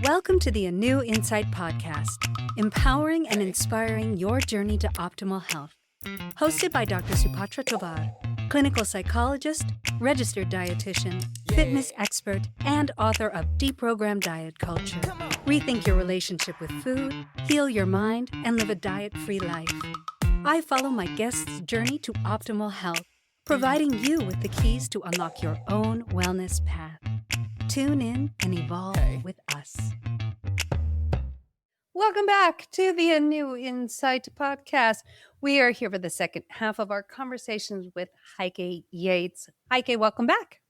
Welcome to the ANEW Insight Podcast, empowering and inspiring your journey to optimal health. Hosted by Dr. Supatra Tovar, clinical psychologist, registered dietitian, fitness expert, and author of Deprogram Diet Culture. Rethink your relationship with food, heal your mind, and live a diet-free life. I follow my guests' journey to optimal health, providing you with the keys to unlock your own wellness path. Tune in and evolve with us. Welcome back to the ANEW Insight Podcast. We are here for the second half of our conversations with Heike Yates. Heike, welcome back.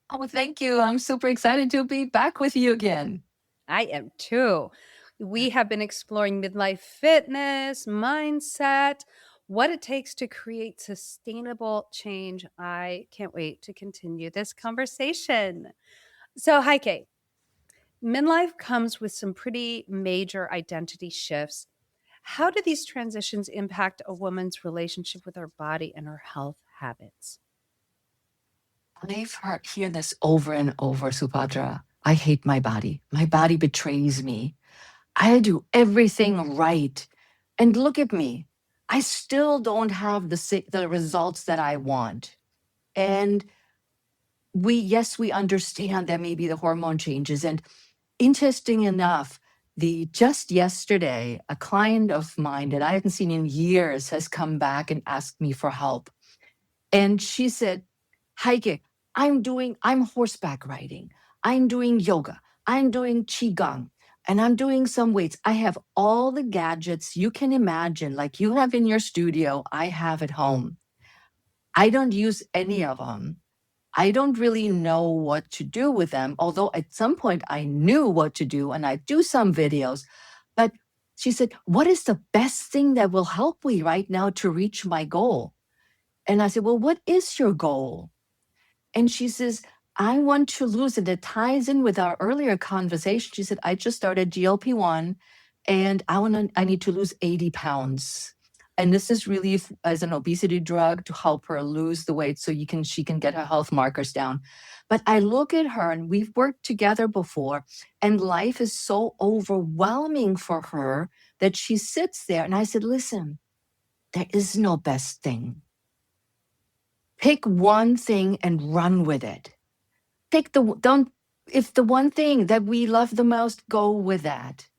Oh, thank you. I'm super excited to be back with you again. I am too. We have been exploring midlife fitness, mindset, what it takes to create sustainable change. I can't wait to continue this conversation. So, Heike, midlife comes with some pretty major identity shifts. How do these transitions impact a woman's relationship with her body and her health habits? I've heard this over and over, Supatra. I hate my body. My body betrays me. I do everything right. And look at me. I still don't have the results that I want. And we understand that maybe the hormone changes. And interesting enough, just yesterday, a client of mine that I hadn't seen in years has come back and asked me for help. And she said, Heike, I'm horseback riding. I'm doing yoga. I'm doing qigong. And I'm doing some weights. I have all the gadgets you can imagine, like you have in your studio, I have at home. I don't use any of them. I don't really know what to do with them, although at some point I knew what to do and I do some videos. But she said, what is the best thing that will help me right now to reach my goal? And I said, well, what is your goal? And she says, I want to lose it. It ties in with our earlier conversation. She said, I just started GLP-1 and I need to lose 80 pounds. And this is really as an obesity drug to help her lose the weight so she can get her health markers down. But I look at her and we've worked together before and life is so overwhelming for her that she sits there. And I said, listen, there is no best thing. Pick one thing and run with it. If the one thing that we love the most, go with that.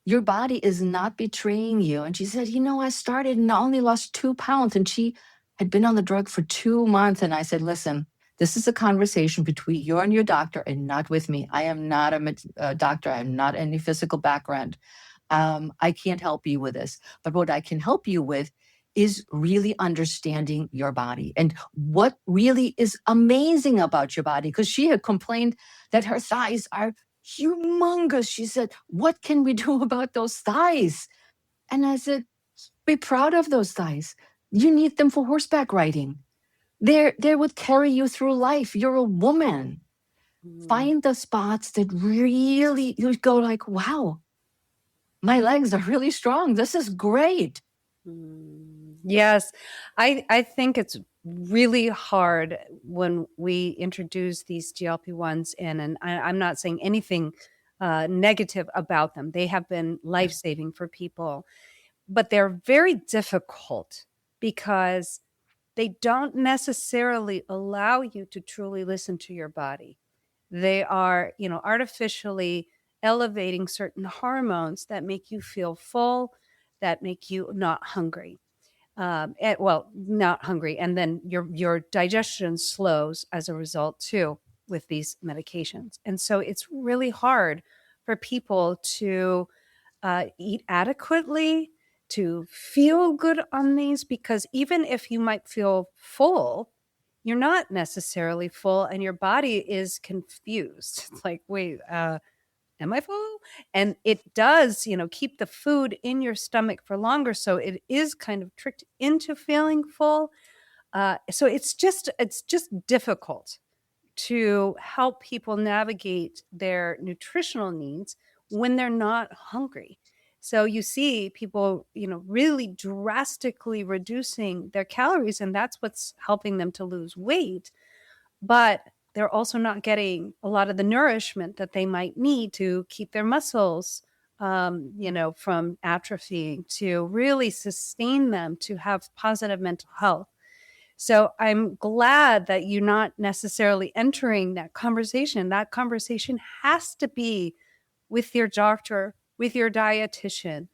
Your body is not betraying you. And she said, I started and I only lost 2 pounds. And she had been on the drug for 2 months. And I said, listen, this is a conversation between you and your doctor and not with me. I am not a doctor. I'm not any physical background. I can't help you with this. But what I can help you with is really understanding your body and what really is amazing about your body. Because she had complained that her thighs are humongous. She said, what can we do about those thighs? And I said, be proud of those thighs. You need them for horseback riding. They would carry you through life. You're a woman. Find the spots that really, you go like, wow, my legs are really strong. This is great. Yes, I think it's really hard when we introduce these GLP-1s in, and I'm not saying anything negative about them. They have been life-saving for people, but they're very difficult because they don't necessarily allow you to truly listen to your body. They are, artificially elevating certain hormones that make you feel full, that make you not hungry. Not hungry. And then your digestion slows as a result too with these medications. And so it's really hard for people to eat adequately, to feel good on these, because even if you might feel full, you're not necessarily full and your body is confused. It's like, wait, am I full? And it does, keep the food in your stomach for longer. So it is kind of tricked into feeling full. So it's just difficult to help people navigate their nutritional needs when they're not hungry. So you see people, really drastically reducing their calories, and that's what's helping them to lose weight. But they're also not getting a lot of the nourishment that they might need to keep their muscles, from atrophying, to really sustain them, to have positive mental health. So I'm glad that you're not necessarily entering that conversation. That conversation has to be with your doctor, with your dietitian,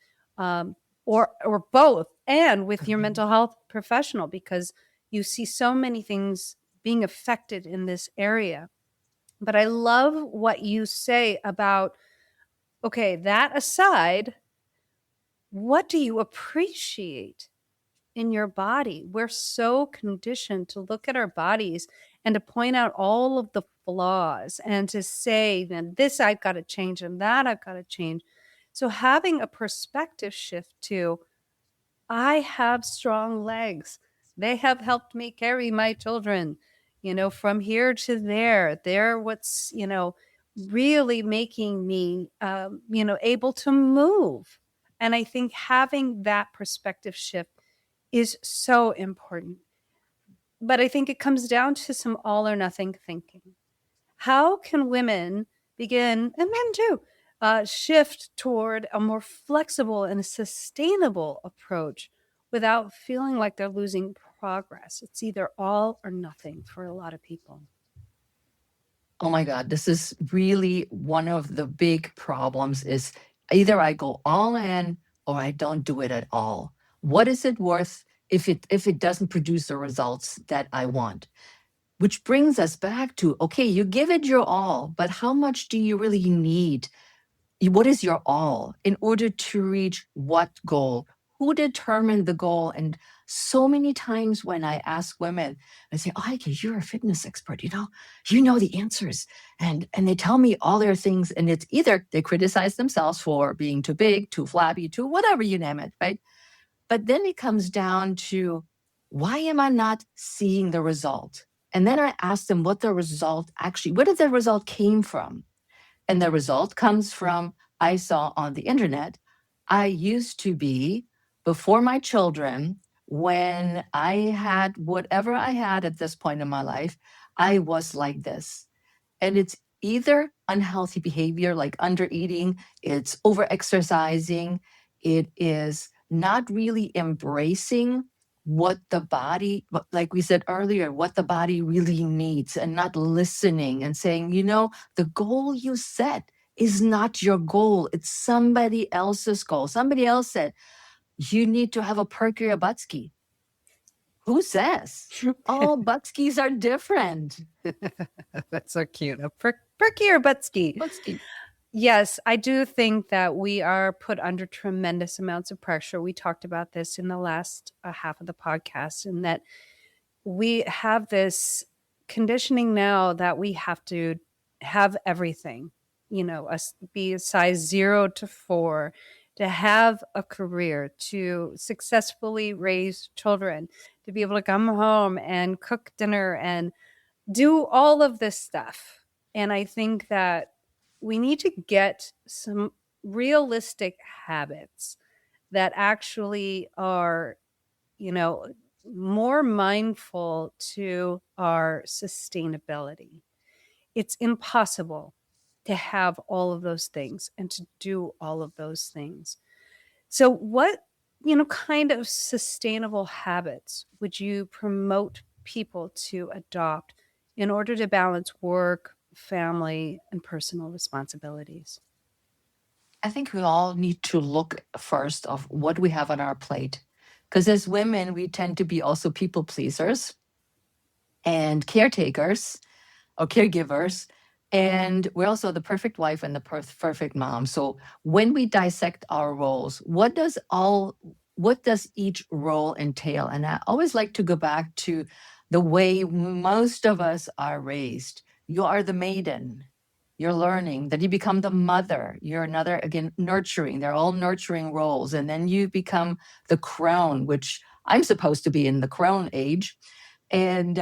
or both, and with your mental health professional, because you see so many things being affected in this area. But I love what you say about, okay, that aside, what do you appreciate in your body? We're so conditioned to look at our bodies and to point out all of the flaws and to say, then this I've got to change and that I've got to change. So having a perspective shift to, I have strong legs. They have helped me carry my children, from here to there. They're what's, really making me, able to move. And I think having that perspective shift is so important. But I think it comes down to some all or nothing thinking. How can women begin, and men too, shift toward a more flexible and sustainable approach without feeling like they're losing progress? It's either all or nothing for a lot of people. Oh my God, this is really one of the big problems is either I go all in or I don't do it at all. What is it worth if it doesn't produce the results that I want? Which brings us back to, okay, you give it your all, but how much do you really need? What is your all in order to reach what goal? Who determined the goal? And so many times when I ask women, I say, "Oh, Heike, you're a fitness expert. You know the answers." And they tell me all their things. And it's either they criticize themselves for being too big, too flabby, too whatever, you name it, right? But then it comes down to, why am I not seeing the result? And then I ask them what the result actually, where did the result came from? And the result comes from, I saw on the internet, I used to be, before my children, when I had whatever I had at this point in my life, I was like this. And it's either unhealthy behavior like undereating, it's overexercising, it is not really embracing what the body, like we said earlier, what the body really needs, and not listening and saying, the goal you set is not your goal. It's somebody else's goal. Somebody else said, you need to have a perkier butt ski. Who says? All butt skis are different. That's so cute. A perkier butt ski. Butt ski. Yes, I do think that we are put under tremendous amounts of pressure. We talked about this in the last half of the podcast, and that we have this conditioning now that we have to have everything, be a size 0 to 4, to have a career, to successfully raise children, to be able to come home and cook dinner and do all of this stuff. And I think that we need to get some realistic habits that actually are, more mindful to our sustainability. It's impossible to have all of those things and to do all of those things. So what, kind of sustainable habits would you promote people to adopt in order to balance work, family, and personal responsibilities? I think we all need to look first of what we have on our plate. Because as women, we tend to be also people pleasers and caretakers or caregivers. And we're also the perfect wife and the perfect mom. So when we dissect our roles, what does each role entail? And I always like to go back to the way most of us are raised. You are the maiden. You're learning. Then you become the mother. You're another, again, nurturing. They're all nurturing roles. And then you become the crone, which I'm supposed to be in the crone age. And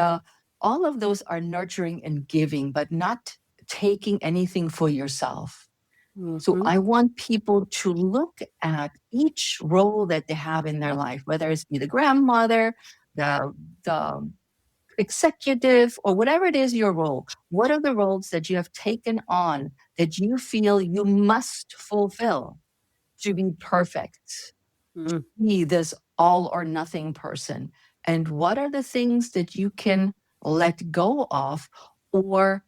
all of those are nurturing and giving, but not taking anything for yourself. Mm-hmm. So I want people to look at each role that they have in their life, whether it's be the grandmother, the executive, or whatever it is your role. What are the roles that you have taken on that you feel you must fulfill to be perfect, Mm. be this all or nothing person? And what are the things that you can let go of or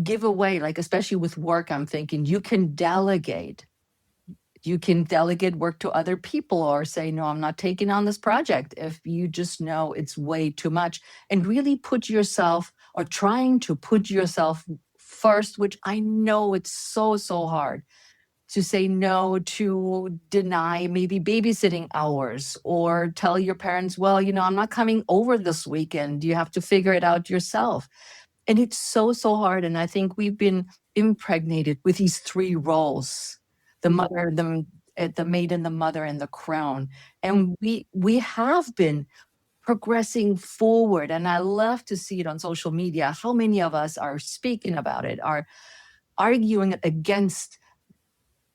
give away? Like, especially with work, I'm thinking you can delegate. You can delegate work to other people or say, no, I'm not taking on this project if you just know it's way too much. And really put yourself, or trying to put yourself first, which I know it's so, so hard to say no, to deny maybe babysitting hours, or tell your parents, well, I'm not coming over this weekend. You have to figure it out yourself. And it's so, so hard. And I think we've been impregnated with these three roles: the mother, the maiden, the mother, and the crown. And we have been progressing forward. And I love to see it on social media. How many of us are speaking about it, are arguing against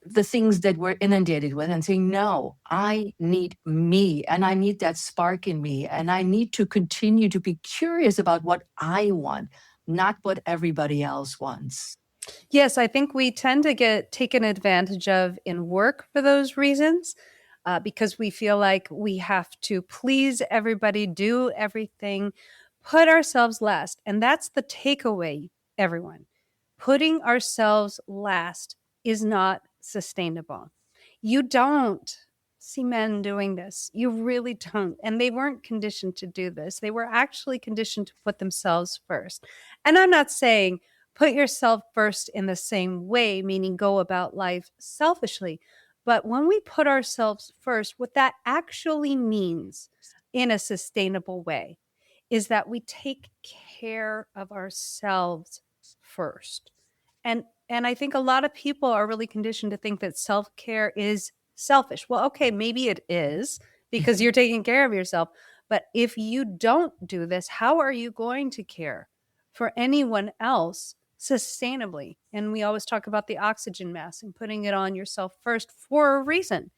the things that we're inundated with, and saying, no, I need me, and I need that spark in me, and I need to continue to be curious about what I want, not what everybody else wants. Yes, I think we tend to get taken advantage of in work for those reasons, because we feel like we have to please everybody, do everything, put ourselves last. And that's the takeaway, everyone. Putting ourselves last is not sustainable. You don't see men doing this. You really don't. And they weren't conditioned to do this. They were actually conditioned to put themselves first. And I'm not saying put yourself first in the same way, meaning go about life selfishly. But when we put ourselves first, what that actually means in a sustainable way is that we take care of ourselves first. And I think a lot of people are really conditioned to think that self-care is selfish. Well, okay, maybe it is because you're taking care of yourself. But if you don't do this, how are you going to care for anyone else sustainably? And we always talk about the oxygen mask and putting it on yourself first for a reason.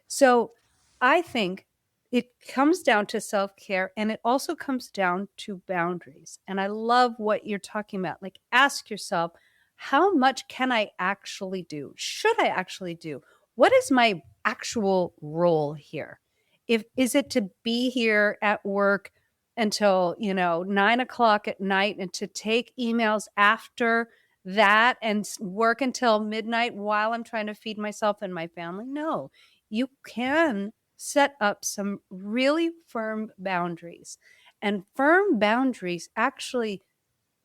So I think it comes down to self-care, and it also comes down to boundaries. And I love what you're talking about. Like, ask yourself, how much can I actually do? Should I actually do? What is my actual role here? If is it to be here at work until 9 o'clock at night, and to take emails after that and work until midnight while I'm trying to feed myself and my family? No, you can set up some really firm boundaries. And firm boundaries actually,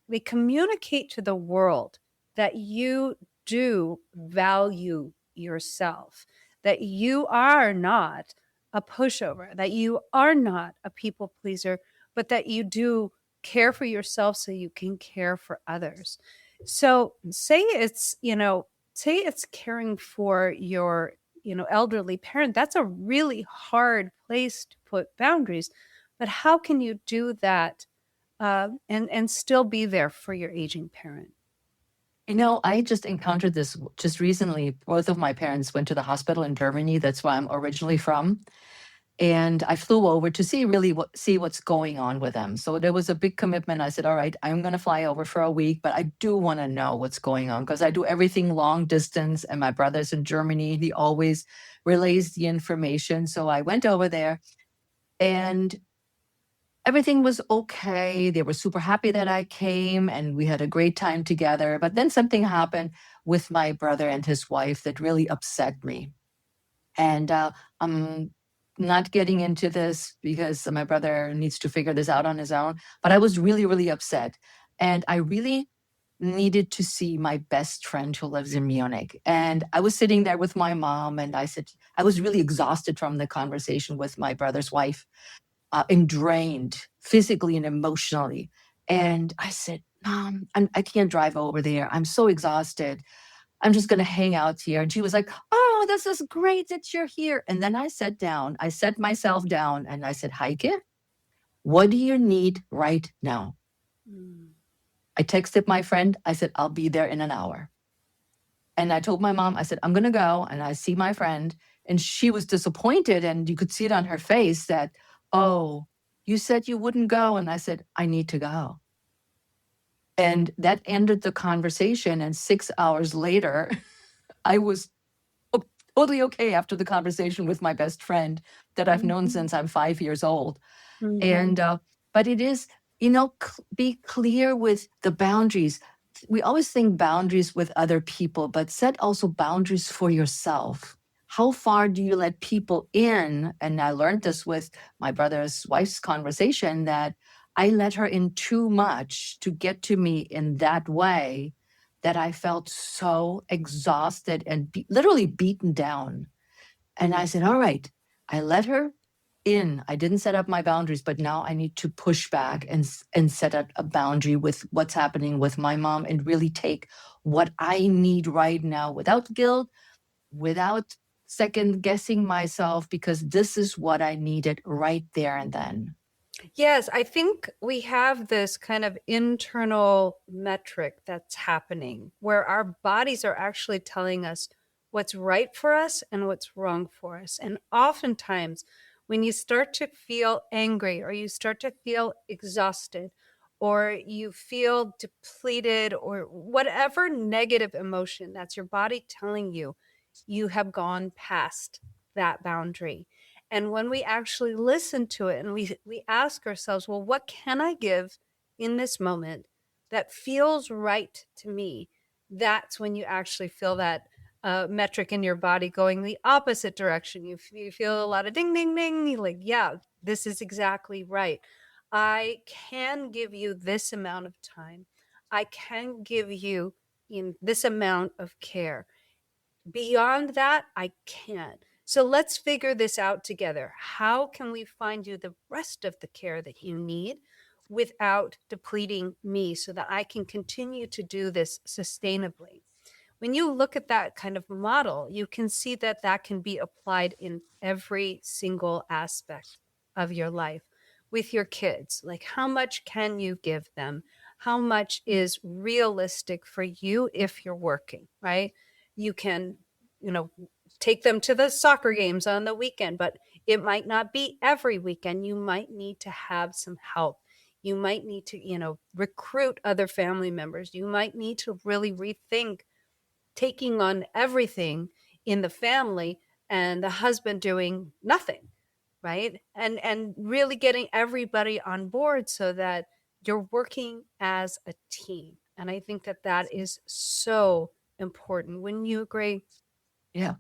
they communicate to the world that you do value yourself, that you are not a pushover, that you are not a people pleaser, but that you do care for yourself so you can care for others. So say it's caring for your elderly parent. That's a really hard place to put boundaries. But how can you do that and still be there for your aging parent? I just encountered this just recently. Both of my parents went to the hospital in Germany. That's where I'm originally from. And I flew over to see what's going on with them. So there was a big commitment. I said, all right, I'm going to fly over for a week, but I do want to know what's going on, because I do everything long distance, and my brother's in Germany. He always relays the information. So I went over there, and everything was okay. They were super happy that I came, and we had a great time together. But then something happened with my brother and his wife that really upset me. And I'm not getting into this because my brother needs to figure this out on his own. But I was really, really upset. And I really needed to see my best friend who lives in Munich. And I was sitting there with my mom, and I said, I was really exhausted from the conversation with my brother's wife, and drained physically and emotionally. And I said, Mom, I can't drive over there. I'm so exhausted. I'm just going to hang out here. And she was like, oh, this is great that you're here. And then I sat down, I set myself down, and I said, Heike, what do you need right now? Mm. I texted my friend. I said, I'll be there in an hour. And I told my mom, I said, I'm going to go. And I see my friend. And she was disappointed. And you could see it on her face that, oh, You said you wouldn't go. And I said, I need to go. And that ended the conversation. And 6 hours later, I was totally okay after the conversation with my best friend that I've known Mhm. since I'm 5 years old. Mhm. And, but it is, be clear with the boundaries. We always think boundaries with other people, but set also boundaries for yourself. How far do you let people in? And I learned this with my brother's wife's conversation, that I let her in too much to get to me in that way, that I felt so exhausted and literally beaten down. And I Mm. said, all right, I let her in. I didn't set up my boundaries, but now I need to push back and set up a boundary with what's happening with my mom, and really take what I need right now without guilt, without second guessing myself, because this is what I needed right there and then. Yes, I think we have this kind of internal metric that's happening where our bodies are actually telling us what's right for us and what's wrong for us. And oftentimes, when you start to feel angry or you start to feel exhausted or you feel depleted or whatever negative emotion, that's your body telling you, you have gone past that boundary. And when we actually listen to it and we ask ourselves, well, what can I give in this moment that feels right to me? That's when you actually feel that metric in your body going the opposite direction. You feel a lot of ding, ding, ding. You're like, yeah, this is exactly right. I can give you this amount of time. I can give you in this amount of care. Beyond that, I can't. So let's figure this out together. How can we find you the rest of the care that you need without depleting me so that I can continue to do this sustainably? When you look at that kind of model, you can see that that can be applied in every single aspect of your life with your kids. Like, how much can you give them? How much is realistic for you if you're working, right? You can, you know, take them to the soccer games on the weekend, but it might not be every weekend. You might need to have some help. You might need to, recruit other family members. You might need to really rethink taking on everything in the family and the husband doing nothing, right? And really getting everybody on board so that you're working as a team. And I think that that is so important. Wouldn't you agree? Yeah,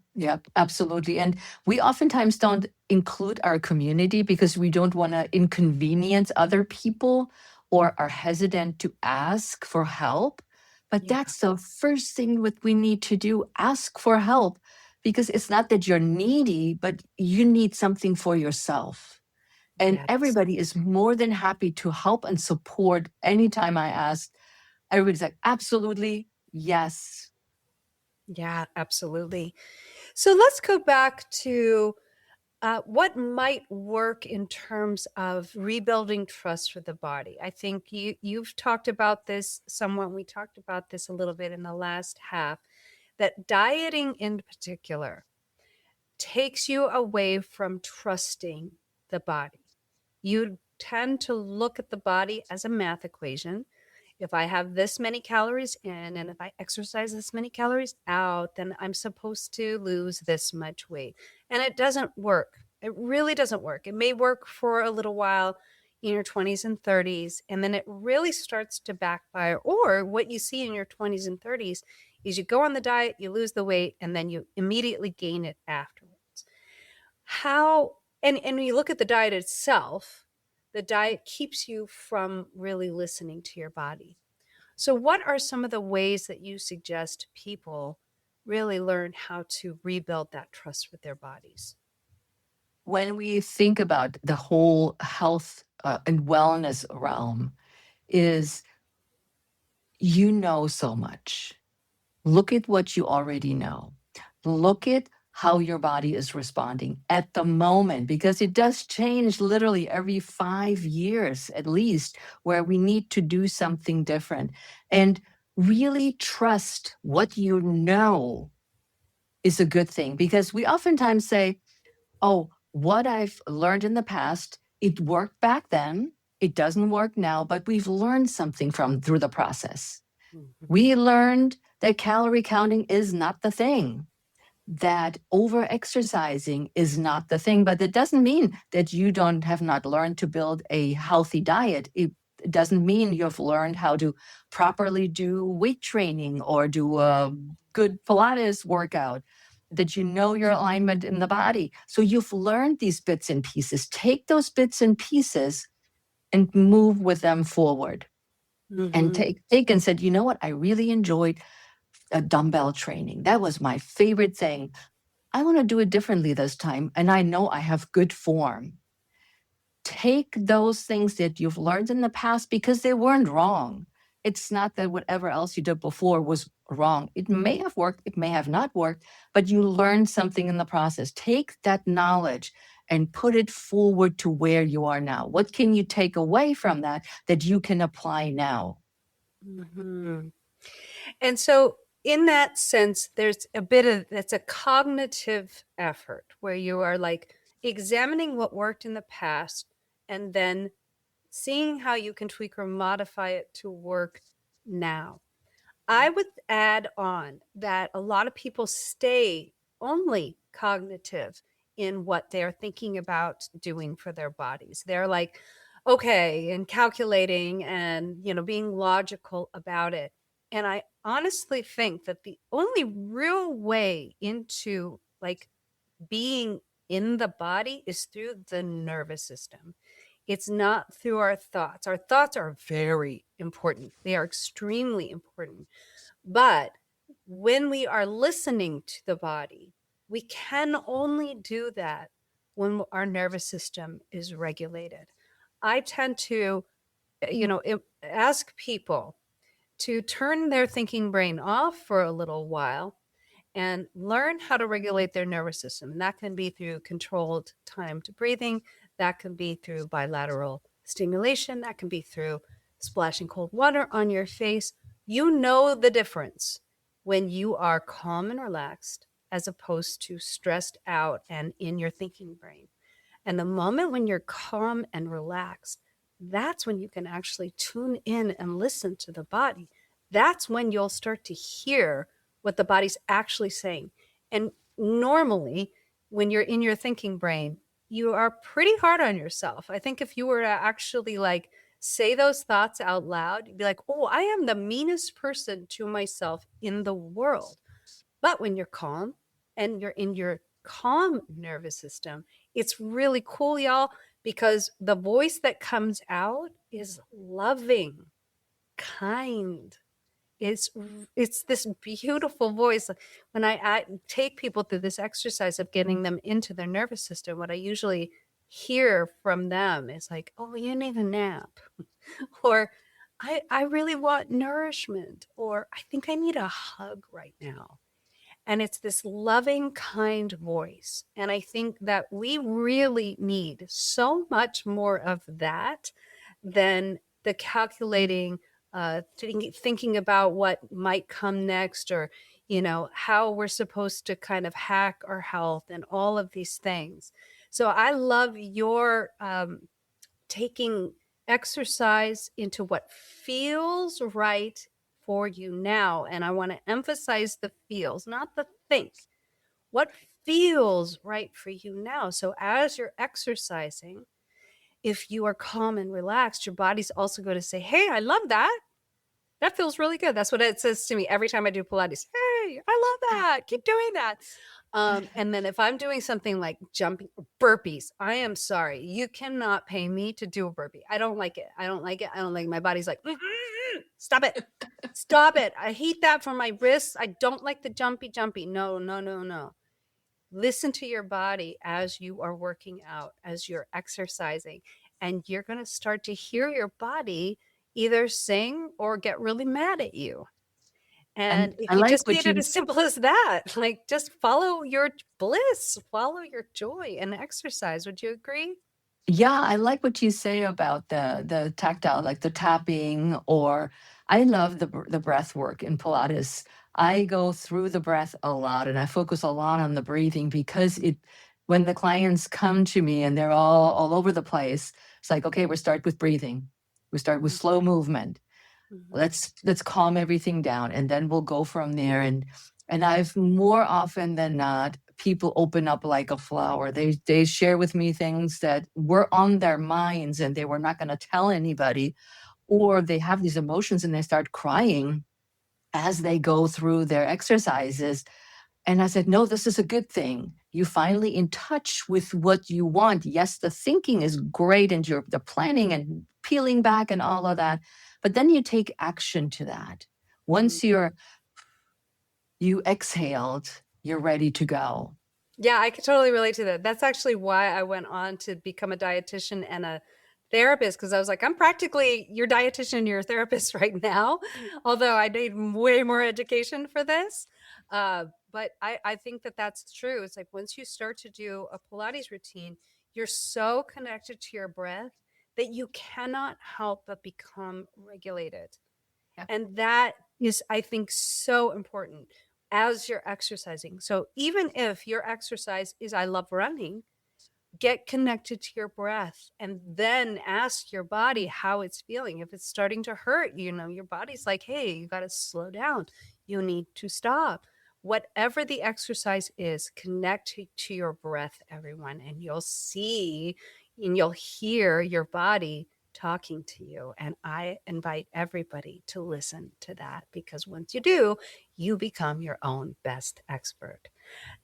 absolutely. And we oftentimes don't include our community because we don't want to inconvenience other people, or are hesitant to ask for help. But Yeah. that's the first thing what we need to do, ask for help, because it's not that you're needy, but you need something for yourself. And Yes. everybody is more than happy to help and support anytime I ask. Everybody's like, absolutely, yes. Yeah, absolutely. So let's go back to what might work in terms of rebuilding trust for the body. I think you've talked about this somewhat. We talked about this a little bit in the last half, that dieting in particular takes you away from trusting the body. You tend to look at the body as a math equation. If I have this many calories in and if I exercise this many calories out, then I'm supposed to lose this much weight. And it doesn't work. It really doesn't work. It may work for a little while in your 20s and 30s, and then it really starts to backfire. Or what you see in your 20s and 30s is you go on the diet, you lose the weight, and then you immediately gain it afterwards. How, and when you look at the diet itself, the diet keeps you from really listening to your body. So, what are some of the ways that you suggest people really learn how to rebuild that trust with their bodies? When we think about the whole health and wellness realm, is you know so much. Look at what you already know. Look at how your body is responding at the moment, because it does change literally every 5 years at least, where we need to do something different. And really trust what you know is a good thing, because we oftentimes say, oh, what I've learned in the past It worked back then. It doesn't work now, but we've learned something through the process. Mhm. We learned that calorie counting is not the thing, that over exercising is not the thing, but it doesn't mean that you have not learned to build a healthy diet. It doesn't mean you've learned how to properly do weight training or do a good Pilates workout, that you know your alignment in the body. So you've learned these bits and pieces. Take those bits and pieces and move with them forward. And Mhm. take and said, you know what? I really enjoyed a dumbbell training. That was my favorite thing. I want to do it differently this time. And I know I have good form. Take those things that you've learned in the past because they weren't wrong. It's not that whatever else you did before was wrong. It may have worked, it may have not worked, but you learned something in the process. Take that knowledge and put it forward to where you are now. What can you take away from that you can apply now? Mhm. And so, in that sense, there's a bit of that's a cognitive effort where you are like examining what worked in the past and then seeing how you can tweak or modify it to work now. I would add on that a lot of people stay only cognitive in what they're thinking about doing for their bodies. They're like, okay, and calculating and, being logical about it. And I honestly think that the only real way into like being in the body is through the nervous system. It's not through our thoughts. Our thoughts are very important. They are extremely important. But when we are listening to the body, we can only do that when our nervous system is regulated. I tend to, ask people to turn their thinking brain off for a little while and learn how to regulate their nervous system. And that can be through controlled timed breathing, that can be through bilateral stimulation, that can be through splashing cold water on your face. You know the difference when you are calm and relaxed as opposed to stressed out and in your thinking brain. And the moment when you're calm and relaxed, that's when you can actually tune in and listen to the body. That's when you'll start to hear what the body's actually saying. And normally, when you're in your thinking brain, you are pretty hard on yourself. I think if you were to actually like say those thoughts out loud, you'd be like, oh, I am the meanest person to myself in the world. But when you're calm and you're in your calm nervous system, it's really cool, y'all, because the voice that comes out is loving, kind. It's it's this beautiful voice. When I take people through this exercise of getting them into their nervous system, what I usually hear from them is like, "Oh, you need a nap," or "I really want nourishment," or "I think I need a hug right now." And it's this loving, kind voice. And I think that we really need so much more of that than the calculating, thinking about what might come next, or, how we're supposed to kind of hack our health and all of these things. So I love your taking exercise into what feels right for you now. And I want to emphasize the feels, not the think. What feels right for you now? So as you're exercising, if you are calm and relaxed, your body's also going to say, hey, I love that. That feels really good. That's what it says to me every time I do Pilates. Hey, I love that. Keep doing that. And then if I'm doing something like jumping burpees, I am sorry. You cannot pay me to do a burpee. I don't like it. I don't like it. I don't like it. My body's like, stop it. Stop it. I hate that for my wrists. I don't like the jumpy. No, no, no, no. Listen to your body as you are working out, as you're exercising, and you're going to start to hear your body either sing or get really mad at you. And And I if you like just what made it you as simple as that, like just follow your bliss, follow your joy and exercise. Would you agree? Yeah, I like what you say about the tactile, like the tapping, or I love the breath work in Pilates. I go through the breath a lot and I focus a lot on the breathing because when the clients come to me and they're all over the place, it's like, okay, we start with breathing. We start with slow movement. Let's calm everything down, and then we'll go from there. And I've more often than not, people open up like a flower. They share with me things that were on their minds and they were not going to tell anybody, or they have these emotions and they start crying as they go through their exercises. And I said, no, this is a good thing. You're finally in touch with what you want. Yes, the thinking is great and the planning and peeling back and all of that. But then you take action to that. Once you exhaled, you're ready to go. Yeah, I could totally relate to that. That's actually why I went on to become a dietitian and a therapist, because I was like, I'm practically your dietitian and your therapist right now, although I need way more education for this. But I think that that's true. It's like once you start to do a Pilates routine, you're so connected to your breath that you cannot help but become regulated. Yeah. And that is, I think, so important as you're exercising. So even if your exercise is, I love running, get connected to your breath and then ask your body how it's feeling. If it's starting to hurt, your body's like, hey, you got to slow down. You need to stop. Whatever the exercise is, connect to your breath, everyone, and you'll see and you'll hear your body talking to you. And I invite everybody to listen to that, because once you do, you become your own best expert.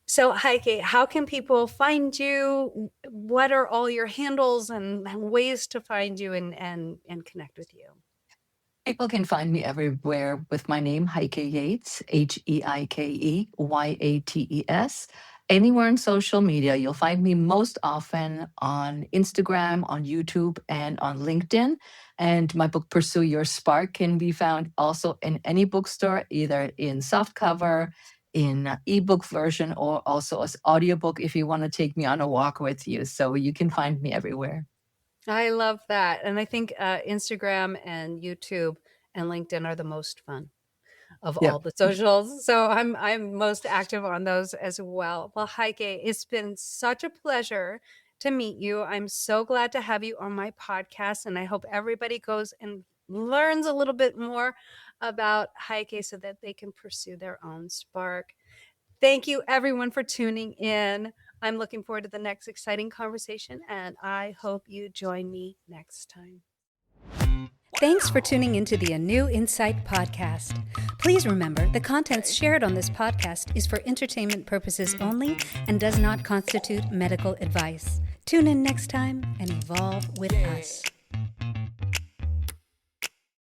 So Heike, how can people find you? What are all your handles and ways to find you and connect with you? People can find me everywhere with my name, Heike Yates, HeikeYates. Anywhere on social media. You'll find me most often on Instagram, on YouTube, and on LinkedIn. And my book, Pursue Your Spark, can be found also in any bookstore, either in softcover, in ebook version, or also as audiobook if you want to take me on a walk with you. So you can find me everywhere. I love that. And I think Instagram and YouTube and LinkedIn are the most fun of all the socials. So I'm most active on those as well. Well, Heike, it's been such a pleasure to meet you. I'm so glad to have you on my podcast. And I hope everybody goes and learns a little bit more about Heike so that they can pursue their own spark. Thank you, everyone, for tuning in. I'm looking forward to the next exciting conversation, and I hope you join me next time. Thanks for tuning into the ANEW Insight Podcast. Please remember, the content shared on this podcast is for entertainment purposes only and does not constitute medical advice. Tune in next time and evolve with us.